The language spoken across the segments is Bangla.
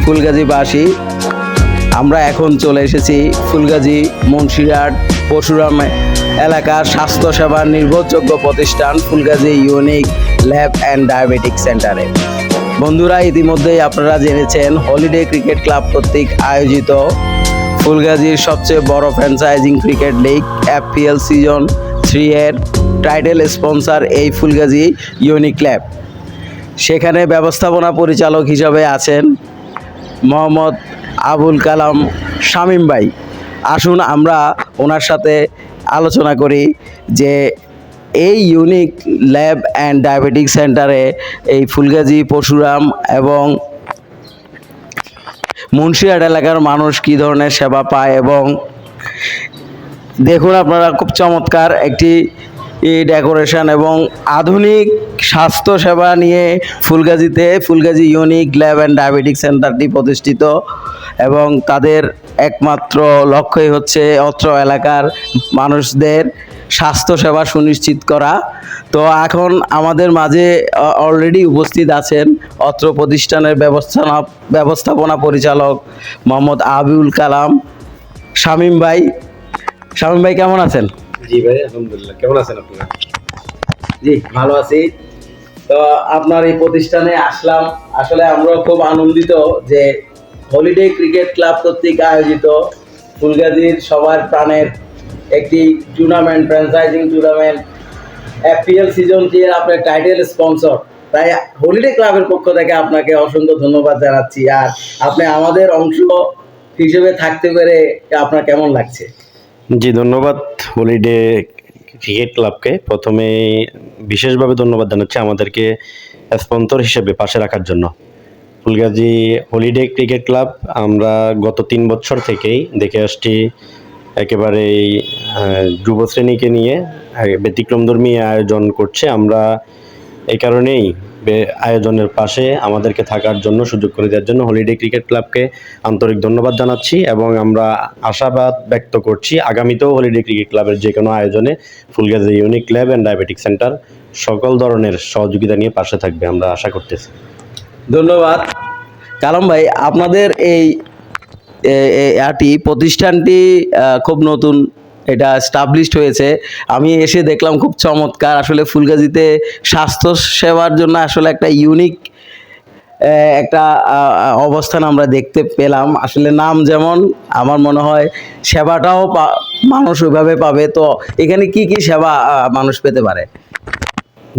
ফুলগাজীবাসী, আমরা এখন চলে এসেছি ফুলগাজী মুন্সিরহাট পরশুরাম এলাকার স্বাস্থ্যসেবার নির্ভরযোগ্য প্রতিষ্ঠান Fulgazi unique lab and diabetic সেন্টারে। বন্ধুরা, ইতিমধ্যেই আপনারা জেনেছেন হলিডে ক্রিকেট ক্লাব কর্তৃক আয়োজিত ফুলগাজীর সবচেয়ে বড় ফ্র্যাঞ্চাইজিং ক্রিকেট লিগ FPL সিজন 3 এর টাইটেল স্পন্সর এই ফুলগাজী ইউনিক ল্যাব। সেখানে ব্যবস্থাপনা পরিচালক হিসাবে আছেন মোহাম্মদ আবুল কালাম শামীম ভাই। আসুন আমরা ওনার সাথে আলোচনা করি যে এই ইউনিক ল্যাব অ্যান্ড ডায়াবেটিক সেন্টারে এই ফুলগাজী পরশুরাম এবং মুন্সিরহাট এলাকার মানুষ কী ধরনের সেবা পায়। এবং দেখুন আপনারা, খুব চমৎকার একটি ডেকোরেশন এবং আধুনিক স্বাস্থ্য সেবা নিয়ে ফুলগাজীতে Fulgazi unique lab and diabetic সেন্টারটি প্রতিষ্ঠিত, এবং তাদের একমাত্র লক্ষ্যই হচ্ছে অত্র এলাকার মানুষদের স্বাস্থ্য সেবা সুনিশ্চিত করা। তো এখন আমাদের মাঝে অলরেডি উপস্থিত আছেন অত্র প্রতিষ্ঠানের ব্যবস্থাপনা পরিচালক মোহাম্মদ আবুল কালাম শামীম ভাই। শামীম ভাই, কেমন আছেন? জি ভাই, আলহামদুলিল্লাহ। কেমন আছেন আপনারা? জি, ভালো আছি। তো আপনার এই প্রতিষ্ঠানে আসলাম, আসলে আমরা খুব আনন্দিত যে হলিডে ক্রিকেট ক্লাব কর্তৃক আয়োজিত ফুলগাজীর সবার প্রাণের একটি টুর্নামেন্ট, ফ্র্যাঞ্চাইজিং টুর্নামেন্ট FPL সিজন 3 এর আপনার টাইটেল স্পন্সর। তাই হলিডে ক্লাবের পক্ষ থেকে আপনাকে অসংখ্য ধন্যবাদ জানাচ্ছি। আর আপনি আমাদের অংশ হিসেবে থাকতে পেরে আপনার কেমন লাগছে? জি, ধন্যবাদ হলিডে ক্রিকেট ক্লাবকে। প্রথমে বিশেষভাবে ধন্যবাদ জানাচ্ছি আমাদেরকে স্পন্সর হিসেবে পাশে রাখার জন্য। ফুলগাজী হলিডে ক্রিকেট ক্লাব আমরা গত 3 বছর থেকেই দেখে আসছি একেবারেই যুব শ্রেণীকে নিয়ে ব্যতিক্রমধর্মী আয়োজন করছে। আমরা এই কারণেই আয়োজনের পাশে আমাদেরকে থাকার জন্য, সুযোগ করে দেওয়ার জন্য হলিডে ক্রিকেট ক্লাবকে আন্তরিক ধন্যবাদ জানাচ্ছি, এবং আমরা আশাবাদ ব্যক্ত করছি আগামীতেও হলিডে ক্রিকেট ক্লাবের যে কোনো আয়োজনে Fulgazi unique lab and diabetic centre সকল ধরনের সহযোগিতা নিয়ে পাশে থাকবে, আমরা আশা করতেছি। ধন্যবাদ কালাম ভাই। আপনাদের এই প্রতিষ্ঠানটি খুব নতুন, এটা স্টাবলিশড হয়েছে। আমি এসে দেখলাম খুব চমৎকার। আসলে ফুলগাজীতে স্বাস্থ্য সেবার জন্য আসলে একটা ইউনিক একটা অবস্থান আমরা দেখতে পেলাম। আসলে নাম যেমন, আমার মনে হয় সেবাটাও মানুষ ওইভাবে পাবে। তো এখানে কি কি সেবা মানুষ পেতে পারে?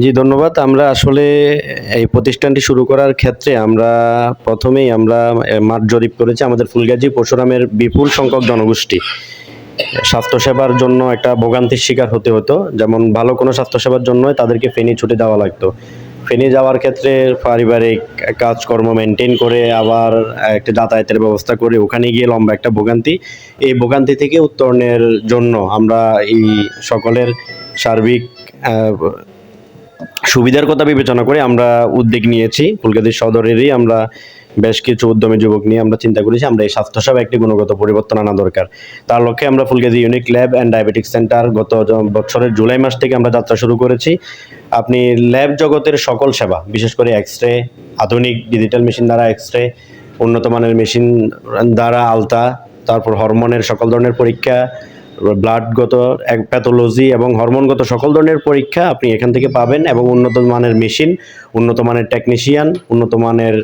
জি, ধন্যবাদ। আমরা আসলে এই প্রতিষ্ঠানটি শুরু করার ক্ষেত্রে আমরা প্রথমেই মাঠ জরিপ করেছি। আমাদের ফুলগাজী পরশুরামের বিপুল সংখ্যক জনগোষ্ঠী স্বাস্থ্যসেবার জন্য একটা ভোগান্তির শিকার হতে হতো। যেমন ভালো কোনো স্বাস্থ্যসেবার জন্য তাদেরকে ফেনী ছুটে যাওয়া লাগতো। ফেনী যাওয়ার ক্ষেত্রে পারিবারিক কাজকর্ম মেনটেন করে আবার একটা যাতায়াতের ব্যবস্থা করে ওখানে গিয়ে লম্বা একটা ভোগান্তি। এই ভোগান্তি থেকে উত্তরণের জন্য আমরা এই সকলের সার্বিক সুবিধার কথা বিবেচনা করে আমরা উদ্যোগ নিয়েছি। ফুলগাজী সদরেরই আমরা বেশ কিছু উদ্যমী যুবক নিয়ে আমরা চিন্তা করেছি আমরা এই স্বাস্থ্যসেবা একটি গুণগত পরিবর্তন আনা দরকার। তার লক্ষ্যে আমরা Fulgazi unique lab and diabetic centre গত বছরের জুলাই মাস থেকে আমরা যাত্রা শুরু করেছি। আপনি ল্যাব জগতের সকল সেবা, বিশেষ করে এক্সরে, আধুনিক ডিজিটাল মেশিন দ্বারা এক্সরে, উন্নত মানের মেশিন দ্বারা আলতা, তারপর হরমোনের সকল ধরনের পরীক্ষা, ব্লাডগত প্যাথোলজি এবং হরমোনগত সকল ধরনের পরীক্ষা আপনি এখান থেকে পাবেন, এবং উন্নত মানের মেশিন, উন্নত মানের টেকনিশিয়ান, উন্নত মানের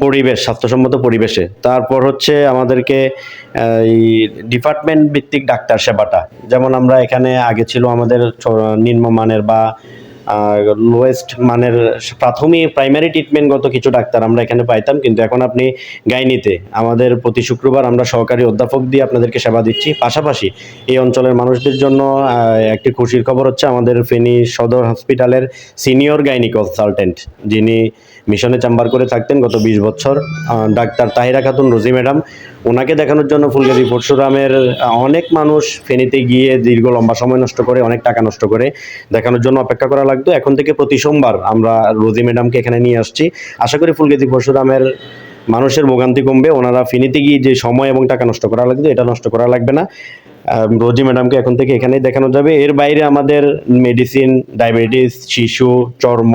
পরিবেশ, স্বাস্থ্যসম্মত পরিবেশে। তারপর হচ্ছে আমাদেরকে এই ডিপার্টমেন্ট ভিত্তিক ডাক্তার সেবাটা, যেমন আমরা এখানে আগে ছিল আমাদের নিম্নমানের বা লোয়েস্ট মানের প্রাইমারি ট্রিটমেন্টগত কিছু ডাক্তার আমরা এখানে পাইতাম, কিন্তু এখন আপনি গাইনিতে আমাদের প্রতি শুক্রবার আমরা সহকারী অধ্যাপক দিয়ে আপনাদেরকে সেবা দিচ্ছি। পাশাপাশি এই অঞ্চলের মানুষদের জন্য একটি খুশির খবর হচ্ছে আমাদের ফেনী সদর হসপিটালের সিনিয়র গাইনি কনসালটেন্ট, যিনি মিশনে চেম্বার করে থাকতেন গত 20 বছর, ডাক্তার তাহিরা খাতুন রোজি ম্যাডাম, ওনাকে দেখানোর জন্য ফুলগাজী পরশুরামের অনেক মানুষ ফেনীতে গিয়ে দীর্ঘ লম্বা সময় নষ্ট করে, অনেক টাকা নষ্ট করে দেখানোর জন্য অপেক্ষা করা লাগতো। এখন থেকে প্রতি সোমবার আমরা রোজি ম্যাডামকে এখানে নিয়ে আসছি। আশা করি ফুলগাজী পরশুরামের মানুষের ভোগান্তি কমবে। ওনারা ফেনীতে গিয়ে যে সময় এবং টাকা নষ্ট করা লাগতো, এটা নষ্ট করা লাগবে না। রোজি ম্যাডামকে এখন থেকে এখানেই দেখানো যাবে। এর বাইরে আমাদের মেডিসিন, ডায়াবেটিস, শিশু, চর্ম,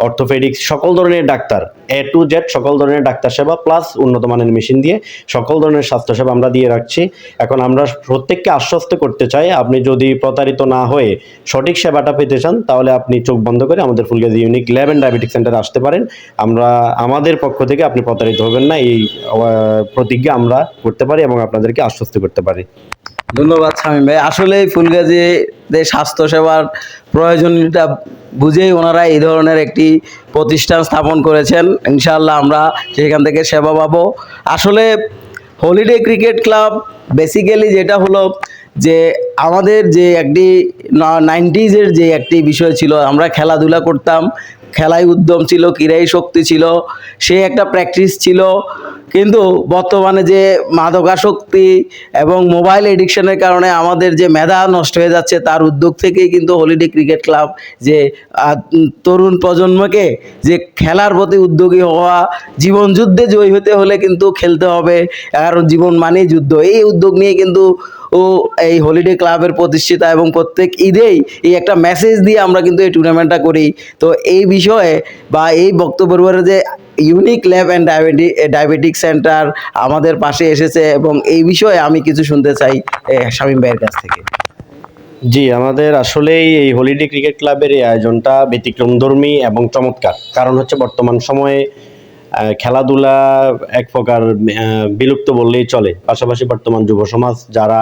অর্থোপেডিক্স, সকল ধরনের ডাক্তার A to Z সকল ধরনের ডাক্তার সেবা প্লাস উন্নত মানের মেশিন দিয়ে সকল ধরনের স্বাস্থ্যসেবা আমরা দিয়ে রাখছি। এখন আমরা প্রত্যেককে আশ্বস্ত করতে চাই, আপনি যদি প্রতারিত না হয়ে সঠিক সেবাটা পেতে চান তাহলে আপনি চোখ বন্ধ করে আমাদের Fulgazi unique lab and diabetic সেন্টারে আসতে পারেন। আমাদের পক্ষ থেকে আপনি প্রতারিত হবেন না, এই প্রতিজ্ঞা আমরা করতে পারি এবং আপনাদেরকে আশ্বস্ত করতে পারি। ধন্যবাদ শামীম ভাই। আসলে ফুলগাজীতে স্বাস্থ্যসেবার প্রয়োজনীয়তা বুঝেই ওনারা এই ধরনের একটি প্রতিষ্ঠান স্থাপন করেছেন। ইনশাআল্লাহ আমরা সেখান থেকে সেবা পাবো। আসলে হলিডে ক্রিকেট ক্লাব বেসিক্যালি যেটা হলো যে আমাদের যে একটি 90s যে একটি বিষয় ছিল, আমরা খেলাধুলা করতাম, খেলায় উদ্যম ছিল, ক্রীড়ায় শক্তি ছিল, সে একটা প্র্যাকটিস ছিল। কিন্তু বর্তমানে যে মাদকাসক্তি এবং মোবাইল এডিকশনের কারণে আমাদের যে মেধা নষ্ট হয়ে যাচ্ছে, তার উদ্যোগ থেকেই কিন্তু হলিডে ক্রিকেট ক্লাব যে তরুণ প্রজন্মকে যে খেলার প্রতি উদ্যোগী হওয়া, জীবন যুদ্ধে জয়ী হতে হলে কিন্তু খেলতে হবে, কারণ জীবন মানেই যুদ্ধ, এই উদ্যোগ নিয়ে কিন্তু এই হলিডে ক্লাবের প্রতিষ্ঠিতা এবং প্রত্যেক ঈদেই এই একটা মেসেজ দিয়ে আমরা কিন্তু এই টুর্নামেন্টটা করি। তো এই বিষয়ে বা এই বক্তব্যের যে unique lab and diabetic centre আমাদের পাশে এসেছে এবং এই বিষয়ে আমি কিছু শুনতে চাই শামীম ভাইয়ের কাছ থেকে। জি, আমাদের আসলেই এই হলিডে ক্রিকেট ক্লাবের এই আয়োজনটা ব্যতিক্রমধর্মী এবং চমৎকার। কারণ হচ্ছে বর্তমান সময়ে খেলাধুলা এক প্রকার বিলুপ্ত বললেই চলে। পাশাপাশি বর্তমান যুব সমাজ যারা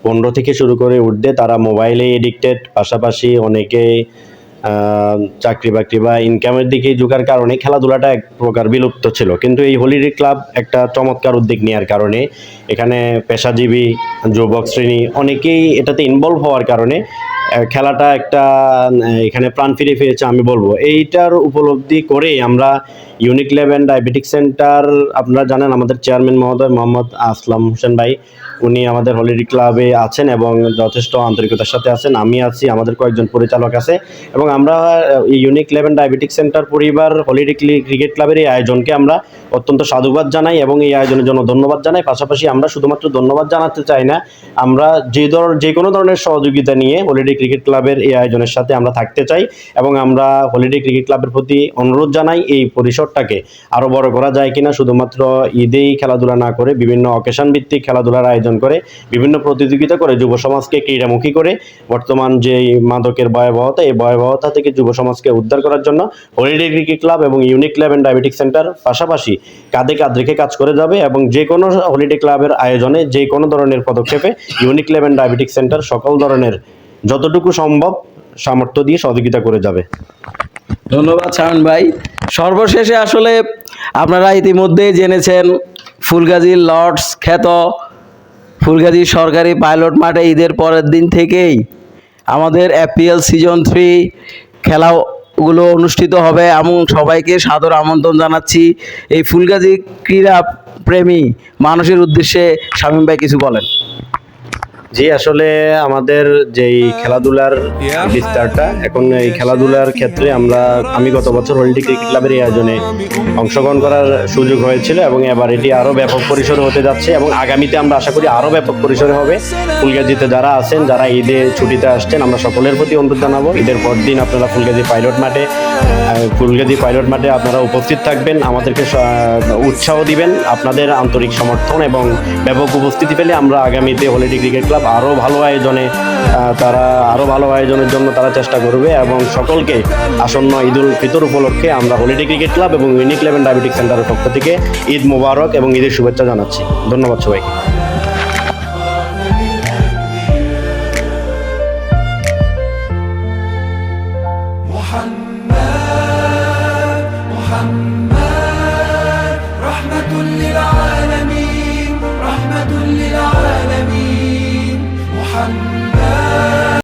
15 থেকে শুরু করে ঊর্ধ্বে তারা মোবাইলে এডিক্টেড, পাশাপাশি অনেকে চাকরি বাকরি বা ইনকামের দিকে ঝুঁকার কারণে খেলাধুলাটা এক প্রকার বিলুপ্ত ছিল। কিন্তু এই হলিডে ক্লাব একটা চমৎকার উদ্যোগ নেওয়ার কারণে এখানে পেশাজীবী যুবক শ্রেণী অনেকেই এটাতে ইনভলভ হওয়ার কারণে খেলাটা একটা এখানে প্রাণ ফিরে পেয়েছে আমি বলবো। এইটার উপলব্ধি করে আমরা unique lab and diabetic centre, আপনারা জানেন আমাদের চেয়ারম্যান মহোদয় মোহাম্মদ আসলাম হোসেন ভাই, উনি আমাদের হলিডে ক্লাবে আছেন এবং যথেষ্ট আন্তরিকতার সাথে আছেন। আমি আছি, আমাদের কয়েকজন পরিচালক আছে এবং আমরা এই unique lab and diabetic centre পরিবার হলিডে ক্রিকেট ক্লাবের এই আয়োজনকে আমরা অত্যন্ত সাধুবাদ জানাই এবং এই আয়োজনের জন্য ধন্যবাদ জানাই। পাশাপাশি আমরা শুধুমাত্র ধন্যবাদ জানাতে চাই না, আমরা যে কোনো ধরনের সহযোগিতা নিয়ে হলিডে ক্রিকেট ক্লাবের এই আয়োজনের সাথে আমরা থাকতে চাই এবং আমরা হলিডে ক্রিকেট ক্লাবের প্রতি অনুরোধ জানাই এই পরিসরটাকে আরও বড় করা যায় কিনা, শুধুমাত্র ঈদেই খেলাধুলা না করে বিভিন্ন অকেশন ভিত্তিক খেলাধুলার আয়োজন করে, বিভিন্ন প্রতিযোগিতা করে যুব সমাজকে ক্রীড়ামুখী করে বর্তমান যে মাদকের ভয়াবহতা, এই ভয়াবহতা থেকে যুব সমাজকে উদ্ধার করার জন্য হলিডে ক্রিকেট ক্লাব এবং unique lab and diabetic centre পাশাপাশি কাঁধে কাঁধ রেখে কাজ করে যাবে এবং যে কোনো হলিডে ক্লাবের আয়োজনে যে কোনো ধরনের পদক্ষেপে unique lab and diabetic centre সকল ধরনের যতটুকু সম্ভব সামর্থ্য দিয়ে সহযোগিতা করে যাবে। ধন্যবাদ শামীম ভাই। সর্বশেষে আসলে আপনারা ইতিমধ্যেই জেনেছেন ফুলগাজীর লর্ডস খ্যাত ফুলগাজী সরকারি পাইলট মাঠে ঈদের পরের দিন থেকেই আমাদের FPL সিজন 3 খেলাগুলো অনুষ্ঠিত হবে এবং সবাইকে সাদর আমন্ত্রণ জানাচ্ছি। এই ফুলগাজী ক্রীড়া প্রেমী মানুষের উদ্দেশ্যে শামীম ভাই কিছু বলেন। জি, আসলে আমাদের যেই খেলাধুলার বিস্তারটা এখন এই খেলাধুলার ক্ষেত্রে আমি গত বছর হলিডে ক্রিকেট ক্লাবের এই আয়োজনে অংশগ্রহণ করার সুযোগ হয়েছিল এবং এবার এটি আরও ব্যাপক পরিসরে হতে যাচ্ছে এবং আগামীতে আমরা আশা করি আরও ব্যাপক পরিসরে হবে। ফুলগাজীতে যারা আছেন, যারা ঈদে ছুটিতে আসছেন, আমরা সকলের প্রতি অনুরোধ জানাবো ঈদের পর দিন আপনারা ফুলগাজী পাইলট মাঠে আপনারা উপস্থিত থাকবেন, আমাদেরকে উৎসাহ দিবেন। আপনাদের আন্তরিক সমর্থন এবং ব্যাপক উপস্থিতি পেলে আমরা আগামীতে হলিডে ক্রিকেট ক্লাব আরও ভালো আয়োজনের জন্য তারা চেষ্টা করবে এবং সকলকে আসন্ন ঈদুল ফিতর উপলক্ষে আমরা হলিডে ক্রিকেট ক্লাব এবং ইউনিক ল্যাব অ্যান্ড ডায়াবেটিক সেন্টারের পক্ষ থেকে ঈদ মোবারক এবং ঈদের শুভেচ্ছা জানাচ্ছি। ধন্যবাদ সবাইকে। رحمة للعالمين رحمة للعالمين